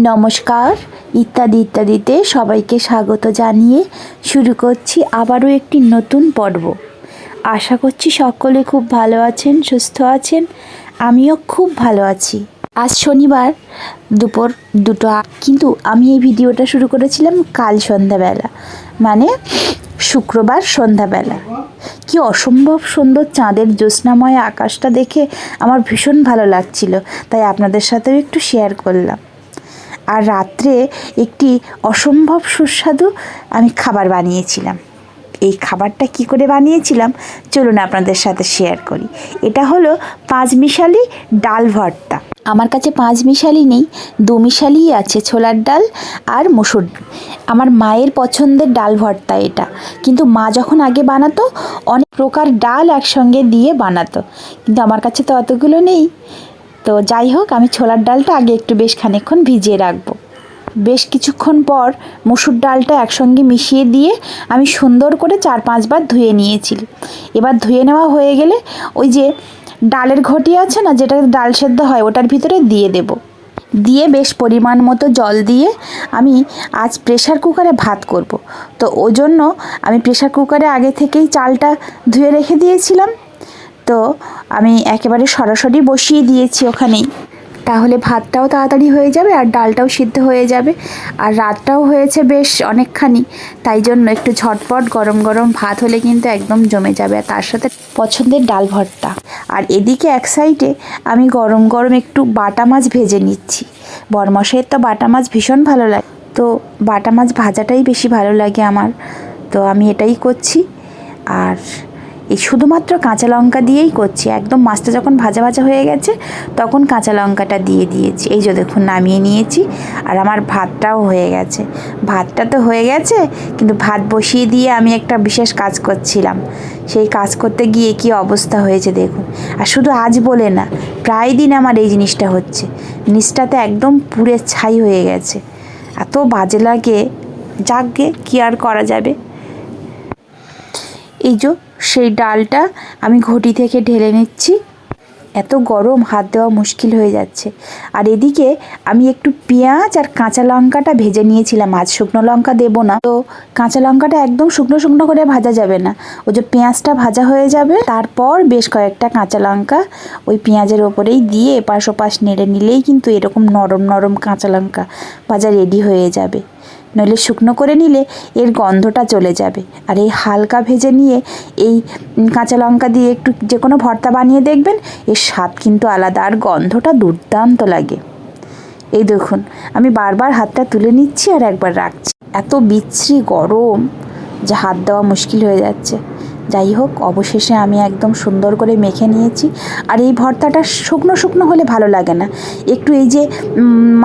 নমস্কার, ইত্যাদি ইত্যাদিতে সবাইকে স্বাগত জানিয়ে শুরু করছি আবারও একটি নতুন পর্ব। আশা করছি সকলে খুব ভালো আছেন, সুস্থ আছেন। আমিও খুব ভালো আছি। আজ শনিবার দুপুর 2টা, কিন্তু আমি এই ভিডিওটা শুরু করেছিলাম কাল সন্ধ্যাবেলা, মানে শুক্রবার সন্ধ্যাবেলা। কি অসম্ভব সুন্দর চাঁদের জ্যোৎস্নাময় আকাশটা দেখে আমার ভীষণ ভালো লাগছিল, তাই আপনাদের সাথেও একটু শেয়ার করলাম। আর রাত্রে একটি অসম্ভব সুস্বাদু আমি খাবার বানিয়েছিলাম। এই খাবারটা কি করে বানিয়েছিলাম চলুন আপনাদের সাথে শেয়ার করি। এটা হলো 5 মিশালি ডাল ভর্তা। আমার কাছে 5 মিশালি নেই, 2 মিশালিই আছে, ছোলার ডাল আর মসুর। আমার মায়ের পছন্দের ডাল ভর্তা এটা, কিন্তু মা যখন আগে বানাতো অনেক প্রকার ডাল একসঙ্গে দিয়ে বানাতো, কিন্তু আমার কাছে তো অতগুলো নেই। তো যাই হোক, আমি ছোলার ডালটা আগে একটু বেশ খানিকক্ষণ ভিজিয়ে রাখবো। বেশ কিছুক্ষণ পর মসুর ডালটা একসঙ্গে মিশিয়ে দিয়ে আমি সুন্দর করে 4-5 বার ধুয়ে নিয়েছি। এবার ধুয়ে নেওয়া হয়ে গেলে ওই যে ডালের ঘটি আছে না, যেটা ডাল সেদ্ধ হয়, ওটার ভিতরে দিয়ে দেব। দিয়ে বেশ পরিমাণ মতো জল দিয়ে আমি আজ প্রেশার কুকারে ভাত করব। তো ওই জন্য আমি প্রেশার কুকারে আগে থেকেই চালটা ধুয়ে রেখে দিয়েছিলাম। তো আমি একেবারে সরাসরি বসিয়ে দিয়েছি ওখানেই, তাহলে ভাতটাও তাড়াতাড়ি হয়ে যাবে আর ডালটাও সিদ্ধ হয়ে যাবে। আর রাতটাও হয়েছে বেশ অনেকখানি, তাই জন্য একটু ঝটপট গরম গরম ভাত হলে কিন্তু একদম জমে যাবে, আর তার সাথে পছন্দের ডাল ভর্তা। আর এদিকে এক সাইডে আমি গরম গরম একটু বাটা মাছ ভেজে নিচ্ছি। বরমশাইয়ের তো বাটা মাছ ভীষণ ভালো লাগে, তো বাটা মাছ ভাজাটাই বেশি ভালো লাগে আমার, তো আমি এটাই করছি। আর এই শুধুমাত্র কাঁচা লঙ্কা দিয়েই করছি। একদম মাছটা যখন ভাজা ভাজা হয়ে গেছে তখন কাঁচা লঙ্কাটা দিয়ে দিয়েছি। এই যে দেখুন, নামিয়ে নিয়েছি। আর আমার ভাতটাও হয়ে গেছে। ভাতটা তো হয়ে গেছে, কিন্তু ভাত বসিয়ে দিয়ে আমি একটা বিশেষ কাজ করছিলাম। সেই কাজ করতে গিয়ে কি অবস্থা হয়েছে দেখুন। আর শুধু আজ বলে না, প্রায় দিন আমার এই জিনিসটা হচ্ছে। নিচটাতে একদম পুড়ে ছাই হয়ে গেছে, এত বাজে লাগে। যাকগে, কি আর করা যাবে। এই যে সেই ডালটা আমি ঘটি থেকে ঢেলে নিচ্ছি। এত গরম, হাত দেওয়া মুশকিল হয়ে যাচ্ছে। আর এদিকে আমি একটু পেঁয়াজ আর কাঁচা লঙ্কাটা ভেজে নিয়েছিলাম। আজ শুকনো লঙ্কা দেবো না, তো কাঁচা লঙ্কাটা একদম শুকনো শুকনো করে ভাজা যাবে না, ওই যে পেঁয়াজটা ভাজা হয়ে যাবে। তারপর বেশ কয়েকটা কাঁচা লঙ্কা ওই পেঁয়াজের ওপরেই দিয়ে এপাশ ওপাশ নেড়ে নিলেই কিন্তু এরকম নরম নরম কাঁচা লঙ্কা ভাজা রেডি হয়ে যাবে। নইলে শুকনো করে নিলে এর গন্ধটা চলে যাবে। আর এই হালকা ভেজে নিয়ে এই কাঁচা লঙ্কা দিয়ে একটু যে কোনো ভর্তা বানিয়ে দেখবেন, এর স্বাদ কিন্তু আলাদা, আর গন্ধটা দুর্দান্ত লাগে। এই দেখুন, আমি বারবার হাতটা তুলে নিচ্ছি আর একবার রাখছি। এত বিচ্ছিরি গরম যে হাত দেওয়া মুশকিল হয়ে যাচ্ছে। যাই হোক, অবশেষে আমি একদম সুন্দর করে মেখে নিয়েছি। আর এই ভর্তাটা শুকনো শুকনো হলে ভালো লাগে না, একটু এই যে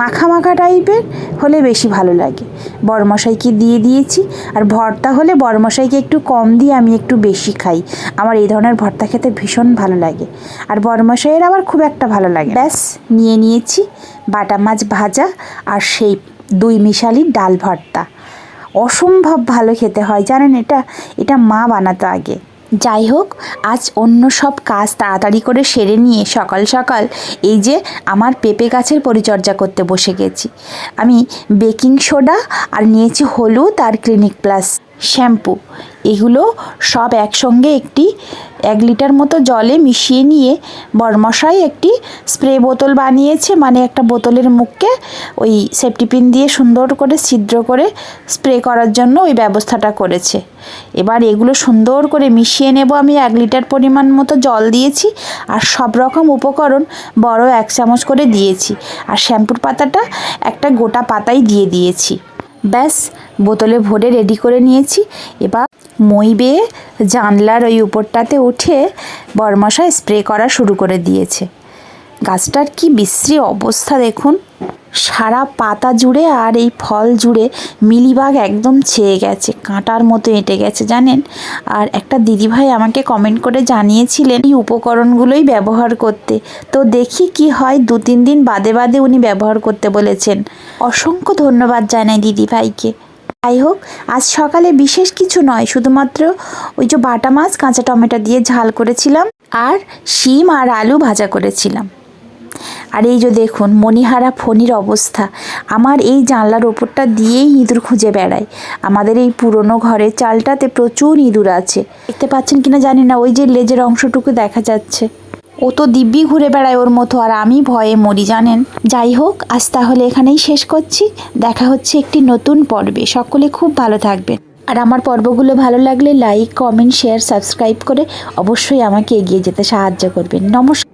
মাখা মাখা টাইপের হলে বেশি ভালো লাগে। বড়মশাইকে দিয়ে দিয়েছি। আর ভর্তা হলে বড়মশাইকে একটু কম দিয়ে আমি একটু বেশি খাই। আমার এই ধরনের ভর্তা খেতে ভীষণ ভালো লাগে, আর বড়মশাইয়ের আবার খুব একটা ভালো লাগে। ব্যাস, নিয়ে নিয়েছি বাটা মাছ ভাজা আর সেই 2 মিশালি ডাল ভর্তা। অসম্ভব ভালো খেতে হয় জানেন। এটা মা বানাতো আগে। যাই হোক, আজ অন্য সব কাজ তাড়াতাড়ি করে সেরে নিয়ে সকাল সকাল এই যে আমার পেঁপে গাছের পরিচর্যা করতে বসে গেছি। আমি বেকিং সোডা আর নিয়েছি হলুদ আর ক্লিনিক প্লাস শ্যাম্পু, এগুলো সব একসঙ্গে 1 লিটার মতো জলে মিশিয়ে নিয়ে বড়মশাই একটি স্প্রে বোতল বানিয়েছে, মানে একটা বোতলের মুখকে ওই সেফটি পিন দিয়ে সুন্দর করে ছিদ্র করে স্প্রে করার জন্য ওই ব্যবস্থাটা করেছে। এবার এগুলো সুন্দর করে মিশিয়ে নেব। আমি 1 লিটার পরিমাণ মতো জল দিয়েছি, আর সব রকম উপকরণ বড় 1 চামচ করে দিয়েছি, আর শ্যাম্পুর পাতাটা একটা গোটা পাতাই দিয়ে দিয়েছি। ব্যাস, বোতলে ভরে রেডি করে নিয়েছি। এবার মই বেয়ে জানলার ওই উপরটাতে উঠে বড়মশাই স্প্রে করা শুরু করে দিয়েছে। গাছটার কি বিশ্রী অবস্থা দেখুন, সারা পাতা জুড়ে আর এই ফল জুড়ে মিলিবাগ একদম ছেয়ে গেছে, কাঁটার মতো এঁটে গেছে জানেন। আর একটা দিদিভাই আমাকে কমেন্ট করে জানিয়েছিলেন এই উপকরণগুলোই ব্যবহার করতে, তো দেখি কি হয়। 2-3 দিন বাদে বাদে উনি ব্যবহার করতে বলেছেন। অসংখ্য ধন্যবাদ জানাই দিদিভাইকে। যাই হোক, আজ সকালে বিশেষ কিছু নয়, শুধুমাত্র ওই যে বাটা মাছ কাঁচা টমেটো দিয়ে ঝাল করেছিলাম, আর শিম আর আলু ভাজা করেছিলাম। আর এই যে দেখুন মণিহারা ফণির অবস্থা, আমার এই জানলার ওপরটা দিয়েই ইঁদুর খুঁজে বেড়ায়। আমাদের এই পুরনো ঘরের চালটাতে প্রচুর ইঁদুর আছে, দেখতে পাচ্ছেন কিনা জানি না, ওই যে লেজের অংশটুকু দেখা যাচ্ছে। ও তো দিব্যি ঘুরে বেড়ায় ওর মতো, আর আমি ভয়ে মরি জানেন। যাই হোক, আজ তাহলে এখানেই শেষ করছি। দেখা হচ্ছে একটি নতুন পর্বে। সকলে খুব ভালো থাকবেন। আর আমার পর্বগুলো ভালো লাগলে লাইক, কমেন্ট, শেয়ার, সাবস্ক্রাইব করে অবশ্যই আমাকে এগিয়ে যেতে সাহায্য করবেন। নমস্কার।